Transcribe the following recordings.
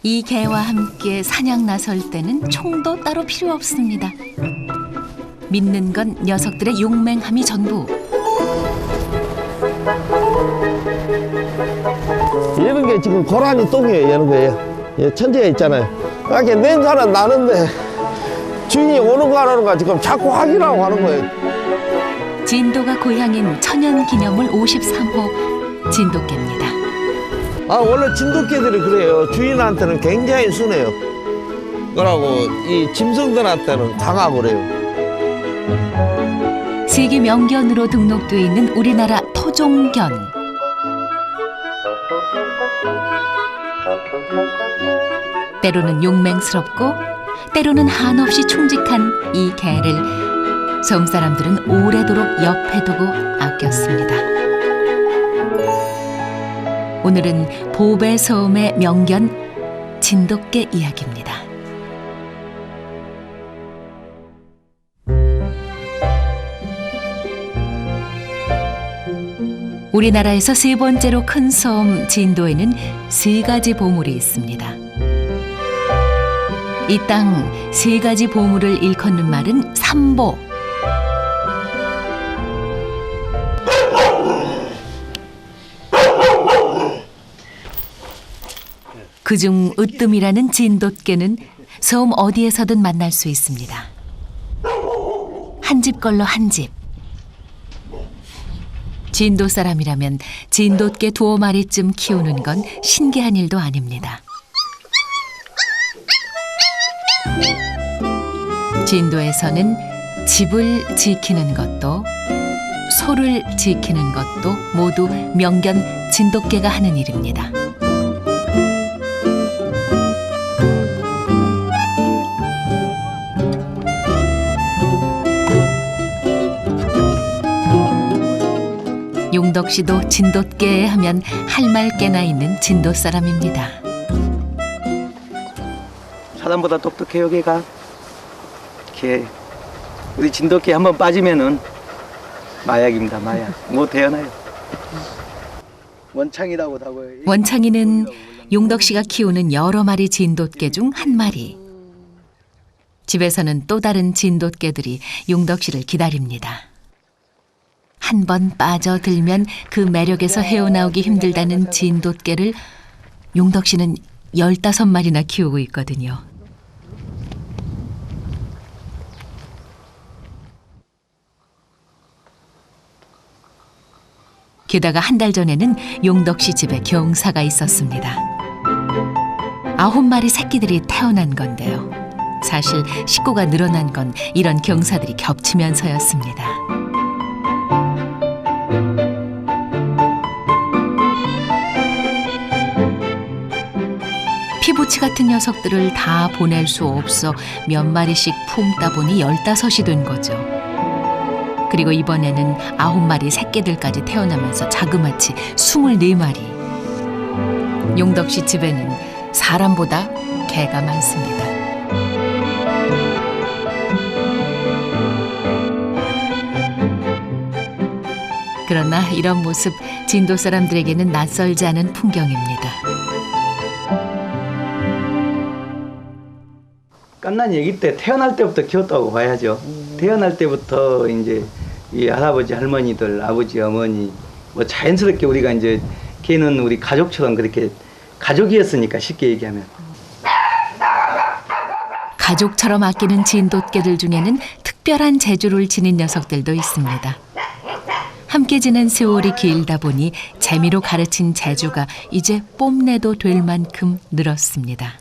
이 개와 함께 사냥 나설 때는 총도 따로 필요 없습니다. 믿는 건 녀석들의 용맹함이 전부. 이런 게 지금 고라니 똥이에요. 이런 거예요. 예, 천지가 있잖아요. 이렇게 냄새는 나는데 주인이 오는 거 안 오는 거 지금 자꾸 확인하고 하는 거예요. 진도가 고향인 천연기념물 53호 진돗개입니다. 아, 원래 진돗개들이 그래요. 주인한테는 굉장히 순해요. 그러고 이 짐승들한테는 강하고 그래요. 세계 명견으로 등록되어 있는 우리나라 토종견. 때로는 용맹스럽고 때로는 한없이 충직한 이 개를 섬 사람들은 오래도록 옆에 두고 아꼈습니다. 오늘은 보배섬의 명견 진돗개 이야기입니다. 우리나라에서 세 번째로 큰 섬 진도에는 세 가지 보물이 있습니다. 이 땅 세 가지 보물을 일컫는 말은 삼보. 그중 으뜸이라는 진돗개는 섬 어디에서든 만날 수 있습니다. 한 집 걸러 한 집. 진도 사람이라면 진돗개 2마리쯤 키우는 건 신기한 일도 아닙니다. 진도에서는 집을 지키는 것도 소를 지키는 것도 모두 명견 진돗개가 하는 일입니다. 용덕 씨도 진돗개 하면 할 말 꽤나 있는 진도 사람입니다. 사람보다 똑똑해요, 걔가. 걔 우리 진돗개 한번 빠지면은 마약입니다, 마약. 못 태어나요. 원창이라고 하고요. 원창이는 용덕 씨가 키우는 여러 마리 진돗개 중 한 마리. 집에서는 또 다른 진돗개들이 용덕 씨를 기다립니다. 한 번 빠져들면 그 매력에서 헤어나오기 힘들다는 진돗개를 용덕 씨는 15마리나 키우고 있거든요. 게다가 한 달 전에는 용덕 씨 집에 경사가 있었습니다. 9마리 새끼들이 태어난 건데요. 사실 식구가 늘어난 건 이런 경사들이 겹치면서였습니다. 피부치 같은 녀석들을 다 보낼 수 없어 몇 마리씩 품다 보니 15이 된 거죠. 그리고 이번에는 9마리 새끼들까지 태어나면서 자그마치 24마리. 용덕 씨 집에는 사람보다 개가 많습니다. 그러나 이런 모습 진도 사람들에게는 낯설지 않은 풍경입니다. 깐난 얘기 때 태어날 때부터 키웠다고 봐야죠. 태어날 때부터 이제 이 할아버지, 할머니들, 아버지, 어머니 뭐 자연스럽게 우리가 이제 걔는 우리 가족처럼 그렇게 가족이었으니까 쉽게 얘기하면. 가족처럼 아끼는 진돗개들 중에는 특별한 재주를 지닌 녀석들도 있습니다. 함께 지낸 세월이 길다 보니 재미로 가르친 재주가 이제 뽐내도 될 만큼 늘었습니다.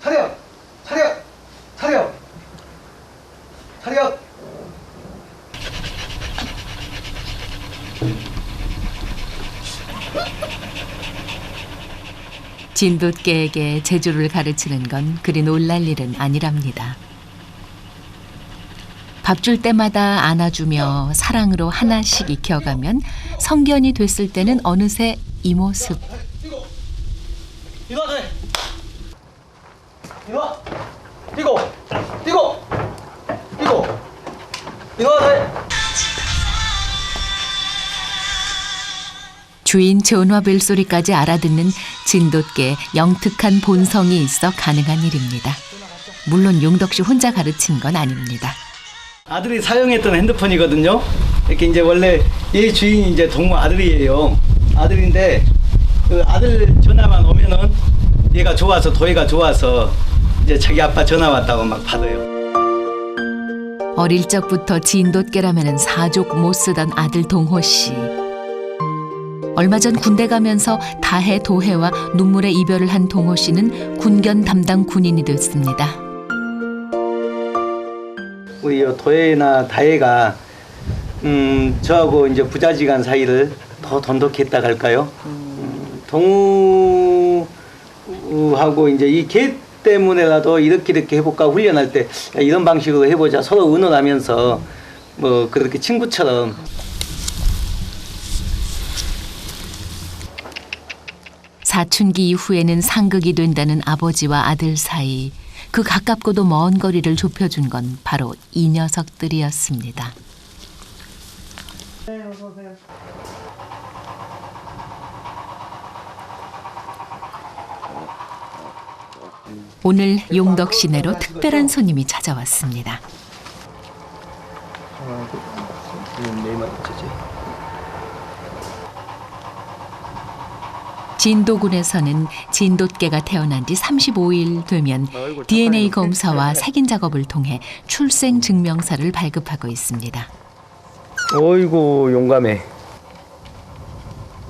차렷! 차렷! 차렷! 차렷! 진돗개에게 재주를 가르치는 건 그리 놀랄 일은 아니랍니다. 밥 줄 때마다 안아주며 사랑으로 하나씩 익혀가면 성견이 됐을 때는 어느새 이 모습. 이거 돼! 이거! 뛰고! 뛰고! 뛰고! 이거 돼! 주인 전화벨 소리까지 알아듣는 진돗개의 영특한 본성이 있어 가능한 일입니다. 물론 용덕 씨 혼자 가르친 건 아닙니다. 아들이 사용했던 핸드폰이거든요. 이렇게 이제 원래 얘 주인이 이제 동무 아들이에요. 아들인데 그 아들 전화만 오면은 얘가 좋아서 도예가 좋아서 이제 자기 아빠 전화 왔다고 막 받아요. 어릴 적부터 진돗개라면은 사족 못 쓰던 아들 동호 씨. 얼마 전 군대 가면서 다해 도해와 눈물의 이별을 한 동호 씨는 군견 담당 군인이 됐습니다. 우리 도예나 다혜가 저하고 이제 부자지간 사이를 더 돈독했다 할까요? 동우하고 이제 이 개 때문에라도 이렇게 해볼까 훈련할 때 이런 방식으로 해보자 서로 의논하면서 뭐 그렇게 친구처럼. 사춘기 이후에는 상극이 된다는 아버지와 아들 사이. 그 가깝고도 먼 거리를 좁혀준 건 바로 이 녀석들이었습니다. 오늘 용덕 시내로 특별한 손님이 찾아왔습니다. 진도군에서는 진돗개가 태어난 지 35일 되면 DNA 검사와 색인 작업을 통해 출생 증명서를 발급하고 있습니다. 어이구 용감해.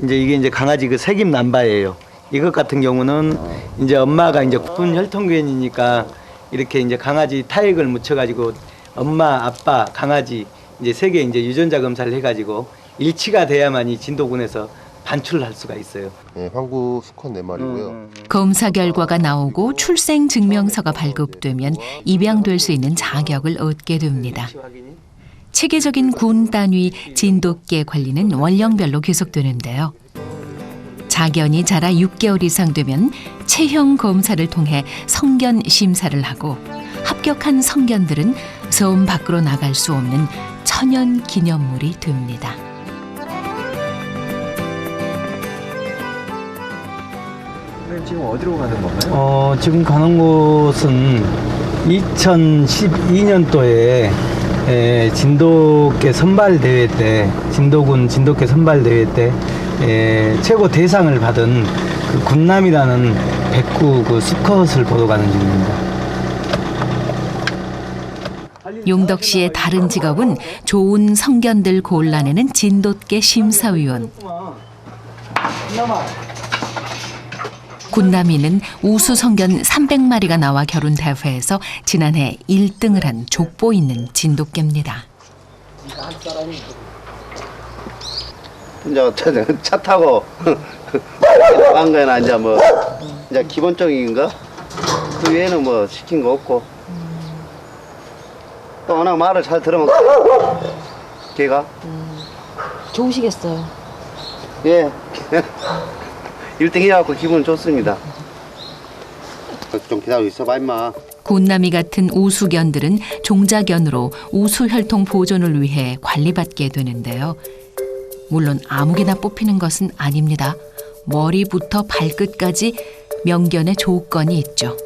이제 이게 이제 강아지 그 색임 남바예요. 이것 같은 경우는 이제 엄마가 이제 군 혈통균이니까 이렇게 이제 강아지 타액을 묻혀가지고 엄마, 아빠, 강아지 이제 세 개 이제 유전자 검사를 해가지고 일치가 돼야만이 진도군에서 반출할 수가 있어요. 네, 황구 수컷 4마리고요. 검사 결과가 나오고 출생 증명서가 발급되면 입양될 수 있는 자격을 얻게 됩니다. 체계적인 군 단위 진돗개 관리는 원령별로 계속되는데요. 자견이 자라 6개월 이상 되면 체형 검사를 통해 성견 심사를 하고 합격한 성견들은 섬 밖으로 나갈 수 없는 천연 기념물이 됩니다. 지금 어디로 가는 건가요? 지금 가는 곳은 2012년도에 진돗개 선발 대회 때, 진도군 진돗개 선발 대회 때 최고 대상을 받은 그 군남이라는 백구 그 수컷을 보러 가는 중입니다. 용덕 씨의 다른 직업은 좋은 성견들 골라내는 진돗개 심사위원. 군남이는 우수 성견 300마리가 나와 결혼 대회에서 지난해 1등을 한 족보 있는 진돗개입니다. 이제 차 타고 간 거나 이제 뭐 이제 기본적인 거 그 외에는 뭐 시킨 거 없고 또 워낙 말을 잘 들으면 걔가 좋으시겠어요. 예 1등 해갖고 기분 좋습니다. 좀 기다리고 있어봐 임마. 군남이 같은 우수견들은 종자견으로 우수혈통 보존을 위해 관리받게 되는데요. 물론 아무개나 뽑히는 것은 아닙니다. 머리부터 발끝까지 명견의 조건이 있죠.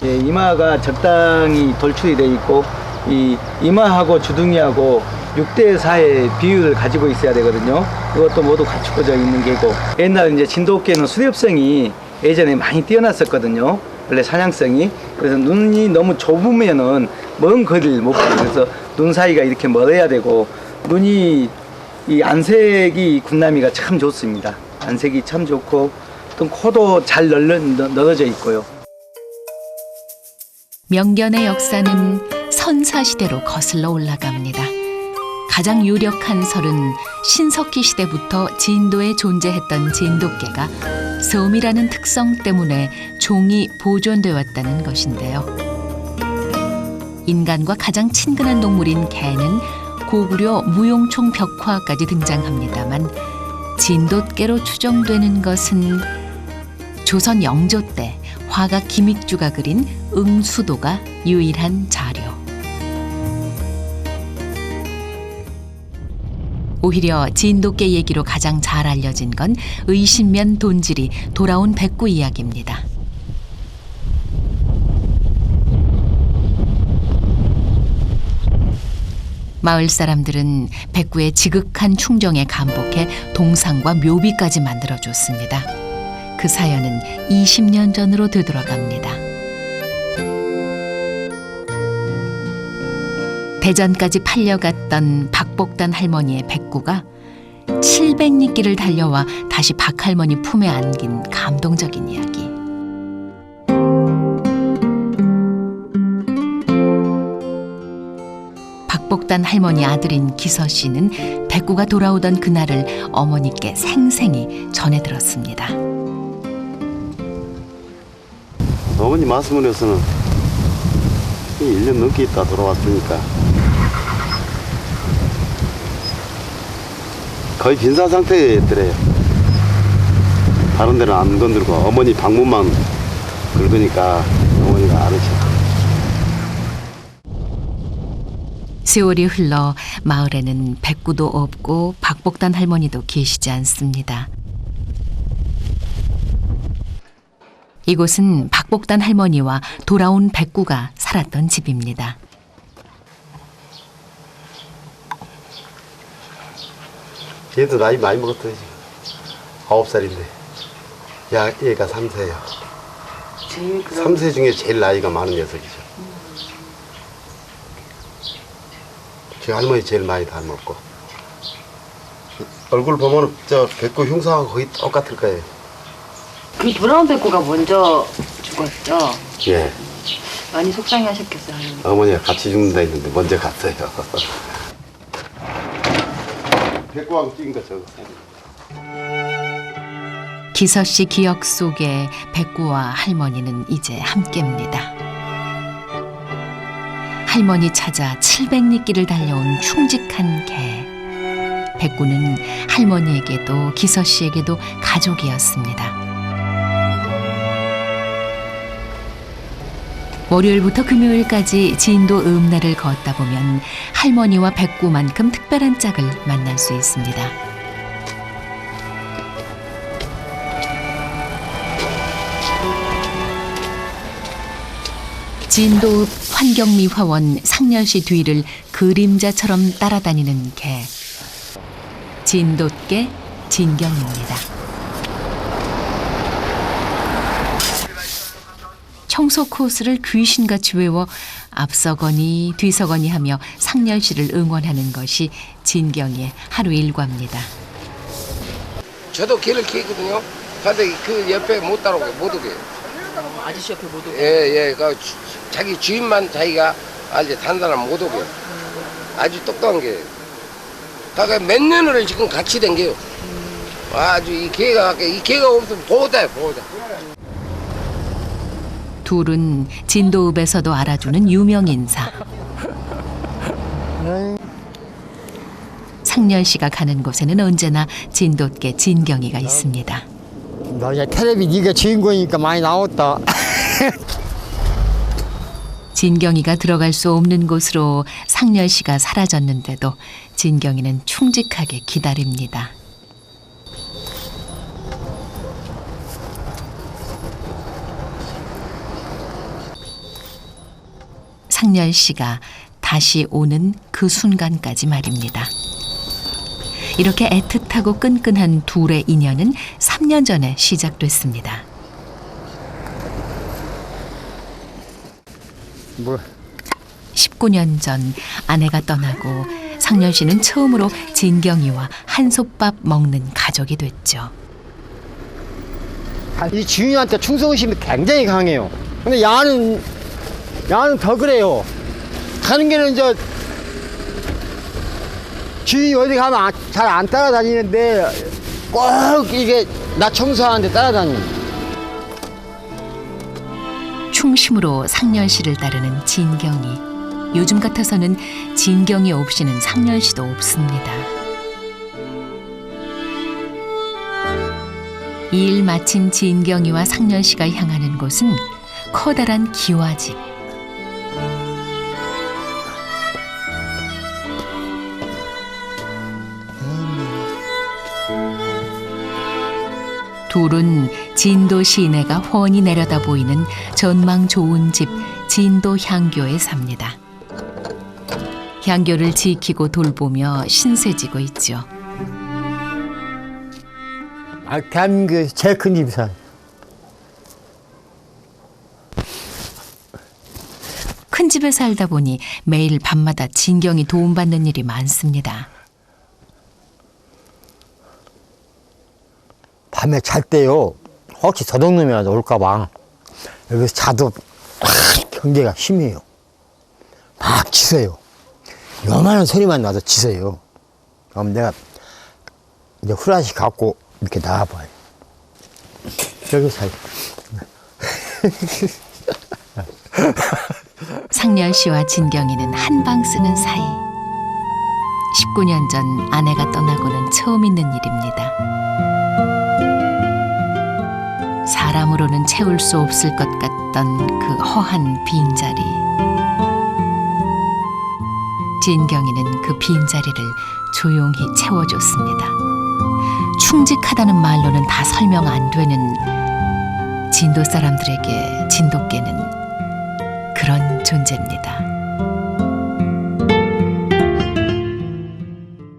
예, 이마가 적당히 돌출이 돼 있고 이 이마하고 주둥이하고 6대 4의 비율을 가지고 있어야 되거든요. 이것도 모두 갖추어져 있는 게고 옛날 이제 진돗개는 수렵성이 예전에 많이 뛰어났었거든요. 원래 사냥성이. 그래서 눈이 너무 좁으면은 먼 거리를 못 가요. 그래서 눈 사이가 이렇게 멀어야 되고 눈이 이 안색이 군남이가 참 좋습니다. 안색이 참 좋고 또 코도 잘 넓어져 있고요. 명견의 역사는 선사시대로 거슬러 올라갑니다. 가장 유력한 설은 신석기 시대부터 진도에 존재했던 진돗개가 섬이라는 특성 때문에 종이 보존돼 왔다는 것인데요. 인간과 가장 친근한 동물인 개는 고구려 무용총 벽화까지 등장합니다만 진돗개로 추정되는 것은 조선 영조 때 화가 김익주가 그린 응수도가 유일한 자료. 오히려 진돗개 얘기로 가장 잘 알려진 건 의신면 돈질이 돌아온 백구 이야기입니다. 마을 사람들은 백구의 지극한 충정에 감복해 동상과 묘비까지 만들어줬습니다. 그 사연은 20년 전으로 되돌아갑니다. 대전까지 팔려갔던 박복단 할머니의 백구가 700리길을 달려와 다시 박할머니 품에 안긴 감동적인 이야기. 박복단 할머니 아들인 기서 씨는 백구가 돌아오던 그날을 어머니께 생생히 전해 들었습니다. 어머니 말씀으로서는 1년 넘게 있다 돌아왔으니까 거의 빈사 상태였더래요. 다른 데는 안 건들고 어머니 방문만 긁으니까 어머니가 알으셔. 세월이 흘러 마을에는 백구도 없고 박복단 할머니도 계시지 않습니다. 이곳은 박복단 할머니와 돌아온 백구가 살았던 집입니다. 얘도 나이 많이 먹었더니 9살인데 얘가 3세예요. 3세 중에 제일 나이가 많은 녀석이죠. 제 할머니 제일 많이 닮았고 얼굴 보면 저 백구 흉사하고 거의 똑같을 거예요. 그 브라운 백구가 먼저 죽었죠? 예. 많이 속상해하셨겠어요. 할머니. 어머니가 같이 죽는다 했는데 먼저 갔어요. 백구하고 찍은 거 저거. 기서 씨 기억 속에 백구와 할머니는 이제 함께입니다. 할머니 찾아 700리길을 달려온 충직한 개. 백구는 할머니에게도 기서 씨에게도 가족이었습니다. 월요일부터 금요일까지 진도 읍내를 걷다 보면 할머니와 백구만큼 특별한 짝을 만날 수 있습니다. 진도읍 환경미화원 상렬씨 뒤를 그림자처럼 따라다니는 개. 진돗개 진경입니다. 청소 코스를 귀신같이 외워 앞서거니 뒤서거니 하며 상렬씨를 응원하는 것이 진경이의 하루 일과입니다. 저도 길을 키거든요. 근데 그 옆에 못 따라오고 못 오게. 아저씨 옆에 못 오게. 예. 그 자기 주인만 자기가 알지 다른 사람 못 오게. 아주 똑똑한 게. 그러니까 몇 년을 지금 같이 댕겨요. 아주 이 개가 없으면 보호다요, 보호다. 둘은 진도읍에서도 알아주는 유명 인사. 상렬씨가 가는 곳에는 언제나 진돗개 진경이가 있습니다. 너 이제 텔레비 네가 주인공이니까 많이 나왔다. 진경이가 들어갈 수 없는 곳으로 상렬씨가 사라졌는데도 진경이는 충직하게 기다립니다. 상렬씨가 다시 오는 그 순간까지 말입니다. 이렇게 애틋하고 끈끈한 둘의 인연은 3년 전에 시작됐습니다. 뭐 19년 전 아내가 떠나고 상렬씨는 처음으로 진경이와 한솥밥 먹는 가족이 됐죠. 이 주인한테 충성심이 굉장히 강해요. 근데 야는 더 그래요. 가는 길은 주인이 어디 가면 잘 안 따라다니는데 꼭 이게 나 청소하는데 따라다니는. 충심으로 상렬씨를 따르는 진경이. 요즘 같아서는 진경이 없이는 상렬씨도 없습니다. 일 마친 진경이와 상렬씨가 향하는 곳은 커다란 기와집. 둘은 진도 시내가 훤히 내려다 보이는 전망 좋은 집 진도 향교에 삽니다. 향교를 지키고 돌보며 신세지고 있죠. 대한민국에서 제일 큰 집이 산. 큰 집에 살다 보니 매일 밤마다 진경이 도움받는 일이 많습니다. 밤에 잘 때요, 혹시 도둑놈이라도 올까봐 여기서 자도 경계가 심해요. 막 짖어요. 요만한 소리만 나도 짖어요. 그럼 내가 이제 후라시 갖고 이렇게 나와봐요. 여기 살요. 상렬 씨와 진경이는 한방 쓰는 사이. 19년 전 아내가 떠나고는 처음 있는 일입니다. 사람으로는 채울 수 없을 것 같던 그 허한 빈자리. 진경이는 그 빈자리를 조용히 채워줬습니다. 충직하다는 말로는 다 설명 안 되는 진도 사람들에게 진돗개는 그런 존재입니다.